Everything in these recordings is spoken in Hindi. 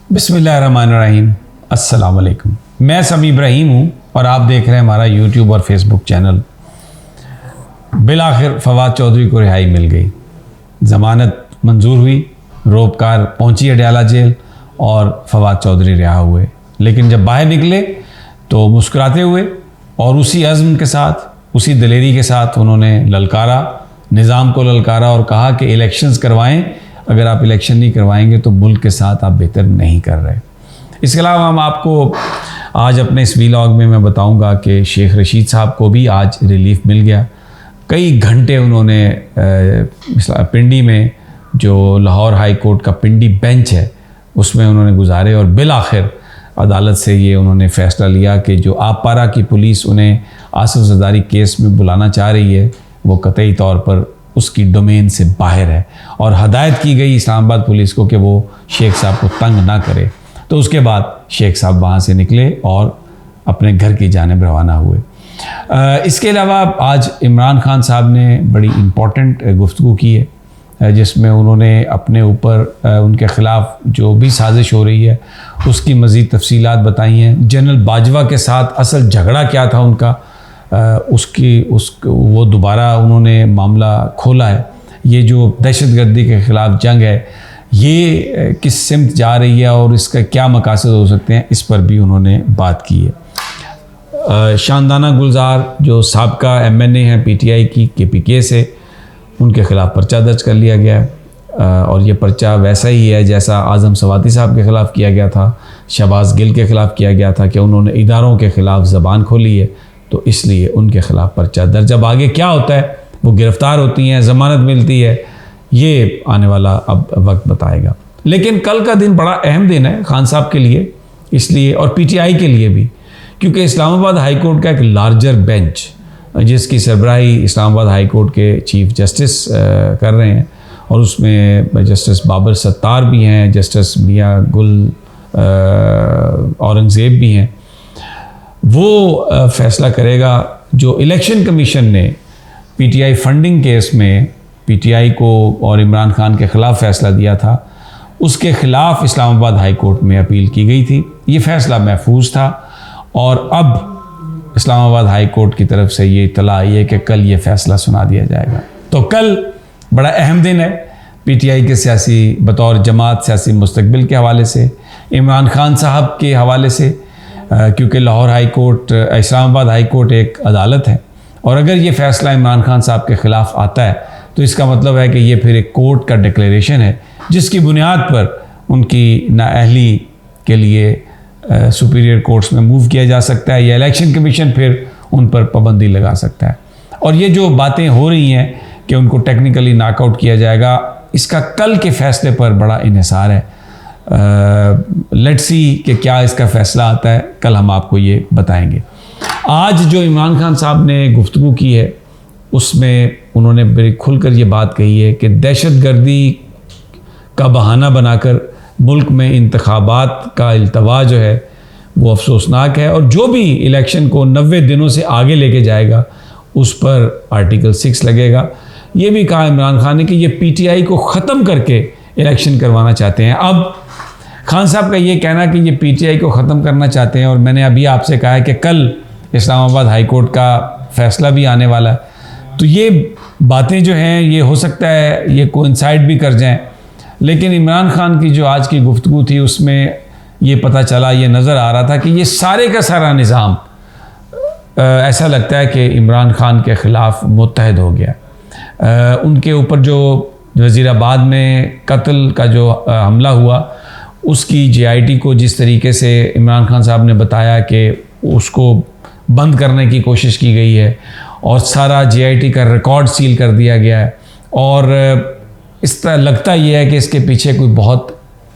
बिस्मिल्लाहिर्रहमानिर्रहीम। अस्सलाम वालेकुम। मैं समी इब्राहिम हूँ और आप देख रहे हैं हमारा यूट्यूब और फेसबुक चैनल। बिलाखिर फवाद चौधरी को रिहाई मिल गई, ज़मानत मंजूर हुई, रोबकार पहुँची अडयाला जेल और फवाद चौधरी रिहा हुए। लेकिन जब बाहर निकले तो मुस्कुराते हुए और उसी अज़्म के साथ, उसी दिलेरी के साथ उन्होंने ललकारा, निज़ाम को ललकारा और कहा कि इलेक्शंस करवाएं, अगर आप इलेक्शन नहीं करवाएंगे तो मुल्क के साथ आप बेहतर नहीं कर रहे। इसके अलावा हम आपको आज अपने इस वीलॉग में मैं बताऊंगा कि शेख रशीद साहब को भी आज रिलीफ मिल गया। कई घंटे उन्होंने पिंडी में, जो लाहौर हाई कोर्ट का पिंडी बेंच है, उसमें उन्होंने गुजारे और बिलाखिर अदालत से ये उन्होंने फ़ैसला लिया कि जो आपारा की पुलिस उन्हें आसिफ जरदारी केस में बुलाना चाह रही है वो कतई तौर पर उसकी डोमेन से बाहर है और हदायत की गई इस्लामाबाद पुलिस को कि वो शेख साहब को तंग ना करे। तो उसके बाद शेख साहब वहाँ से निकले और अपने घर की जानिब रवाना हुए। इसके अलावा आज इमरान खान साहब ने बड़ी इम्पॉर्टेंट गुफ्तगू की है जिसमें उन्होंने अपने ऊपर उनके ख़िलाफ़ जो भी साजिश हो रही है उसकी मज़ीद तफसीलात बताई हैं। जनरल बाजवा के साथ असल झगड़ा क्या था उनका, वो दोबारा उन्होंने मामला खोला है। ये जो दहशतगर्दी के ख़िलाफ़ जंग है ये किस सिमत जा रही है और इसका क्या मकासद हो सकते हैं, इस पर भी उन्होंने बात की है। शानदाना गुलजार जो साबका MNA हैं PTI की KPK से, उनके ख़िलाफ़ पर्चा दर्ज कर लिया गया है और ये पर्चा वैसा ही है जैसा आज़म सवाती साहब के ख़िलाफ़ किया गया था, शहबाज गिल के ख़िलाफ़ किया गया था कि उन्होंने इदारों के ख़िलाफ़ ज़बान खोली है, तो इसलिए उनके ख़िलाफ़ पर्चा दर्ज। अब आगे क्या होता है, वो गिरफ़्तार होती हैं, ज़मानत मिलती है, ये आने वाला अब वक्त बताएगा। लेकिन कल का दिन बड़ा अहम दिन है खान साहब के लिए, इसलिए और PTI के लिए भी, क्योंकि इस्लामाबाद हाई कोर्ट का एक लार्जर बेंच जिसकी सरबराही इस्लामाबाद हाई कोर्ट के चीफ जस्टिस कर रहे हैं और उसमें जस्टिस बाबर सत्तार भी हैं, जस्टिस मियाँ गुल औरंगज़ेब भी हैं। वो फ़ैसला करेगा जो इलेक्शन कमीशन ने PTI फंडिंग केस में PTI को और इमरान खान के ख़िलाफ़ फ़ैसला दिया था, उसके ख़िलाफ़ इस्लामाबाद हाई कोर्ट में अपील की गई थी। ये फ़ैसला महफूज था और अब इस्लामाबाद हाई कोर्ट की तरफ से ये इत्तला आई है कि कल ये फ़ैसला सुना दिया जाएगा। तो कल बड़ा अहम दिन है PTI के सियासी बतौर जमात सियासी मुस्तकबिल के हवाले से, इमरान खान साहब के हवाले से, क्योंकि Lahore high court, Islamabad high court एक अदालत है और अगर ये फ़ैसला इमरान खान साहब के ख़िलाफ़ आता है तो इसका मतलब है कि ये फिर एक कोर्ट का डिक्लेरेशन है जिसकी बुनियाद पर उनकी नाअहली के लिए सुपीरियर कोर्ट्स में मूव किया जा सकता है या इलेक्शन कमीशन फिर उन पर पाबंदी लगा सकता है। और ये जो बातें हो रही हैं कि उनको टेक्निकली नॉकआउट किया जाएगा, इसका कल के फ़ैसले पर बड़ा इन्हिसार है। लेट्स सी कि क्या इसका फ़ैसला आता है, कल हम आपको ये बताएंगे। आज जो इमरान खान साहब ने गुफ्तगू की है उसमें उन्होंने बड़ी खुलकर ये बात कही है कि दहशतगर्दी का बहाना बनाकर मुल्क में इंतखाबात का इल्तवा जो है वो अफसोसनाक है और जो भी इलेक्शन को 90 दिनों से आगे लेके जाएगा उस पर आर्टिकल 6 लगेगा। ये भी कहा इमरान खान ने कि ये PTI को ख़त्म करके इलेक्शन करवाना चाहते हैं। अब खान साहब का ये कहना कि ये PTI को ख़त्म करना चाहते हैं और मैंने अभी आपसे कहा है कि कल इस्लामाबाद हाई कोर्ट का फ़ैसला भी आने वाला है, तो ये बातें जो हैं ये हो सकता है ये कोइंसाइड भी कर जाएं। लेकिन इमरान खान की जो आज की गुफ्तगू थी उसमें ये पता चला, ये नज़र आ रहा था कि ये सारे का सारा निज़ाम ऐसा लगता है कि इमरान खान के ख़िलाफ़ मुत्तहद हो गया। उनके ऊपर जो वज़ीराबाद में कत्ल का जो हमला हुआ उसकी JIT को जिस तरीके से इमरान खान साहब ने बताया कि उसको बंद करने की कोशिश की गई है और सारा JIT का रिकॉर्ड सील कर दिया गया है और इस तरह लगता ये है कि इसके पीछे कोई बहुत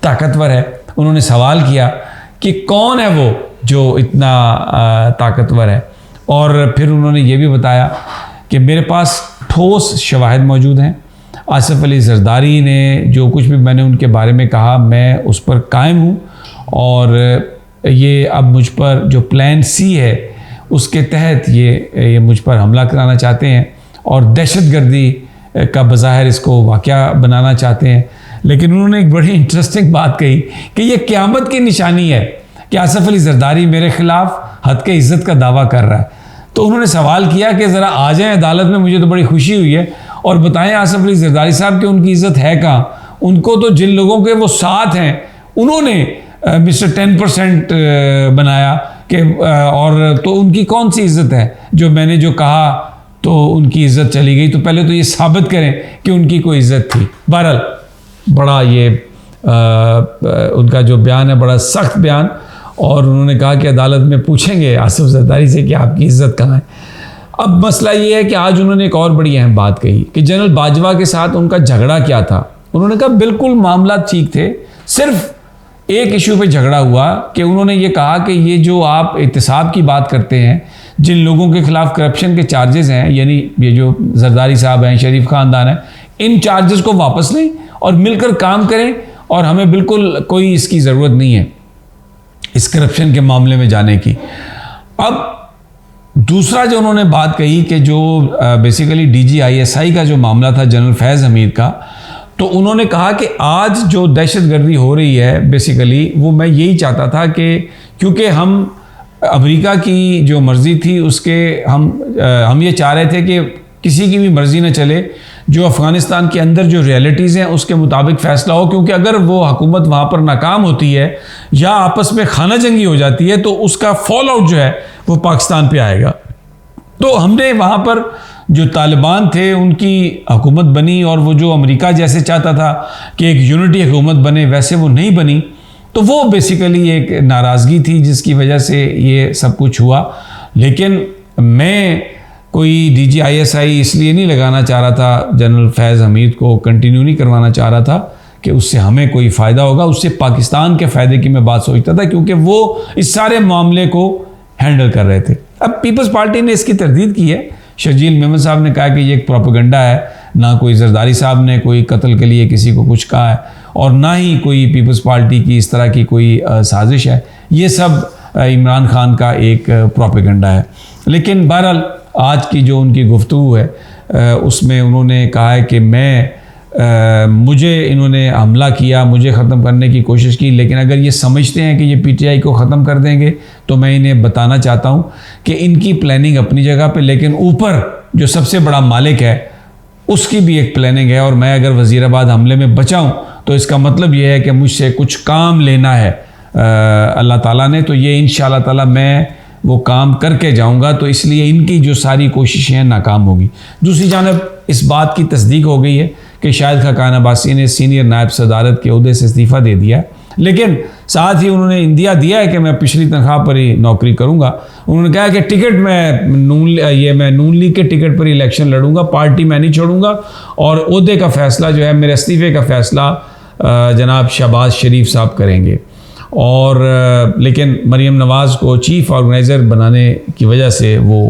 ताकतवर है। उन्होंने सवाल किया कि कौन है वो जो इतना ताकतवर है और फिर उन्होंने ये भी बताया कि मेरे पास ठोस शवाहिद मौजूद हैं। आसिफ अली जरदारी ने जो कुछ भी मैंने उनके बारे में कहा मैं उस पर कायम हूँ और ये अब मुझ पर जो प्लान C है उसके तहत ये मुझ पर हमला कराना चाहते हैं और दहशतगर्दी का बज़ाहिर इसको वाक़या बनाना चाहते हैं। लेकिन उन्होंने एक बड़ी इंटरेस्टिंग बात कही कि ये क़यामत की निशानी है कि आसिफ अली जरदारी मेरे खिलाफ हद के इज़्ज़त का दावा कर रहा है। तो उन्होंने सवाल किया कि ज़रा आ जाएं अदालत में, मुझे तो बड़ी खुशी हुई है, और बताएं आसिफ अली जरदारी साहब कि उनकी इज़्ज़त है कहाँ। उनको तो जिन लोगों के वो साथ हैं उन्होंने मिस्टर 10% बनाया कि और तो उनकी कौन सी इज़्ज़त है जो मैंने जो कहा तो उनकी इज़्ज़त चली गई। तो पहले तो ये साबित करें कि उनकी कोई इज़्ज़त थी। बहरहाल बड़ा ये उनका जो बयान है बड़ा सख्त बयान, और उन्होंने कहा कि अदालत में पूछेंगे आसिफ जरदारी से कि आपकी इज़्ज़त कहाँ है। अब मसला ये है कि आज उन्होंने एक और बड़ी अहम बात कही कि जनरल बाजवा के साथ उनका झगड़ा क्या था। उन्होंने कहा बिल्कुल मामला ठीक थे, सिर्फ एक इशू पे झगड़ा हुआ कि उन्होंने ये कहा कि ये जो आप एहतसाब की बात करते हैं, जिन लोगों के खिलाफ करप्शन के चार्जेस हैं, यानी ये जो जरदारी साहब हैं, शरीफ खानदान है, इन चार्जेस को वापस लें और मिलकर काम करें, और हमें बिल्कुल कोई इसकी ज़रूरत नहीं है इस करप्शन के मामले में जाने की। अब दूसरा जो उन्होंने बात कही कि जो बेसिकली DGISI का जो मामला था जनरल फैज़ हमीद का, तो उन्होंने कहा कि आज जो दहशतगर्दी हो रही है बेसिकली वो मैं यही चाहता था कि क्योंकि हम अमेरिका की जो मर्ज़ी थी उसके हम ये चाह रहे थे कि किसी की भी मर्ज़ी न चले, जो अफ़गानिस्तान के अंदर जो रियलिटीज़ हैं उसके मुताबिक फ़ैसला हो, क्योंकि अगर वो हुकूमत वहाँ पर नाकाम होती है या आपस में खाना जंगी हो जाती है तो उसका फॉल आउट जो है वो पाकिस्तान पे आएगा। तो हमने वहाँ पर जो तालिबान थे उनकी हुकूमत बनी, और वो जो अमेरिका जैसे चाहता था कि एक यूनिटी हुकूमत बने वैसे वो नहीं बनी, तो वो बेसिकली एक नाराज़गी थी जिसकी वजह से ये सब कुछ हुआ। लेकिन मैं कोई DGISI इसलिए नहीं लगाना चाह रहा था, जनरल फैज़ हमीद को कंटिन्यू नहीं करवाना चाह रहा था कि उससे हमें कोई फ़ायदा होगा, उससे पाकिस्तान के फ़ायदे की मैं बात सोचता था, क्योंकि वो इस सारे मामले को हैंडल कर रहे थे। अब पीपल्स पार्टी ने इसकी तरदीद की है। शर्जील मेमन साहब ने कहा कि ये एक प्रोपेगेंडा है, ना कोई जरदारी साहब ने कोई कत्ल के लिए किसी को कुछ कहा है, और ना ही कोई पीपल्स पार्टी की इस तरह की कोई साजिश है। ये सब इमरान खान का एक प्रोपेगेंडा है। लेकिन बहरहाल आज की जो उनकी गुफ्तगू है उसमें उन्होंने कहा है कि मुझे इन्होंने हमला किया, मुझे ख़त्म करने की कोशिश की, लेकिन अगर ये समझते हैं कि ये PTI को ख़त्म कर देंगे तो मैं इन्हें बताना चाहता हूँ कि इनकी प्लानिंग अपनी जगह पे, लेकिन ऊपर जो सबसे बड़ा मालिक है उसकी भी एक प्लानिंग है। और मैं अगर वज़ीराबाद हमले में बचाऊँ तो इसका मतलब ये है कि मुझसे कुछ काम लेना है अल्लाह ताला ने, तो ये इंशाअल्लाह ताला मैं वो काम करके जाऊंगा। तो इसलिए इनकी जो सारी कोशिशें हैं नाकाम होगी। दूसरी जानब इस बात की तस्दीक हो गई है कि शाहिद खाकान अब्बासी ने सीनियर नायब सदारत के ओहदे से इस्तीफ़ा दे दिया है, लेकिन साथ ही उन्होंने इंदिया दिया है कि मैं पिछली तनख्वाह पर ही नौकरी करूंगा। उन्होंने कहा कि टिकट मैं नून लीग के टिकट पर इलेक्शन लड़ूंगा, पार्टी मैं नहीं छोड़ूंगा, और ओहदे का फ़ैसला जो है, मेरे इस्तीफ़े का फ़ैसला जनाब शहबाज शरीफ साहब करेंगे। और लेकिन मरीम नवाज़ को चीफ़ ऑर्गेनाइज़र बनाने की वजह से वो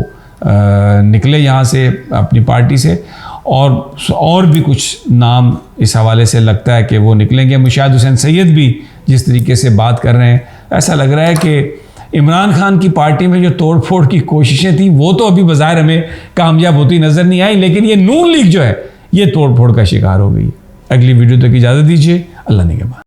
निकले यहाँ से अपनी पार्टी से, और भी कुछ नाम इस हवाले से लगता है कि वो निकलेंगे। मुशाहिद हुसैन सैयद भी जिस तरीके से बात कर रहे हैं, ऐसा लग रहा है कि इमरान खान की पार्टी में जो तोड़ फोड़ की कोशिशें थी वो तो अभी बाज़ाहिर हमें कामयाब होती नज़र नहीं आई, लेकिन ये नून लीग जो है ये तोड़ फोड़ का शिकार हो गई। अगली वीडियो तक इजाज़त दीजिए। अल्लाह निगहबान।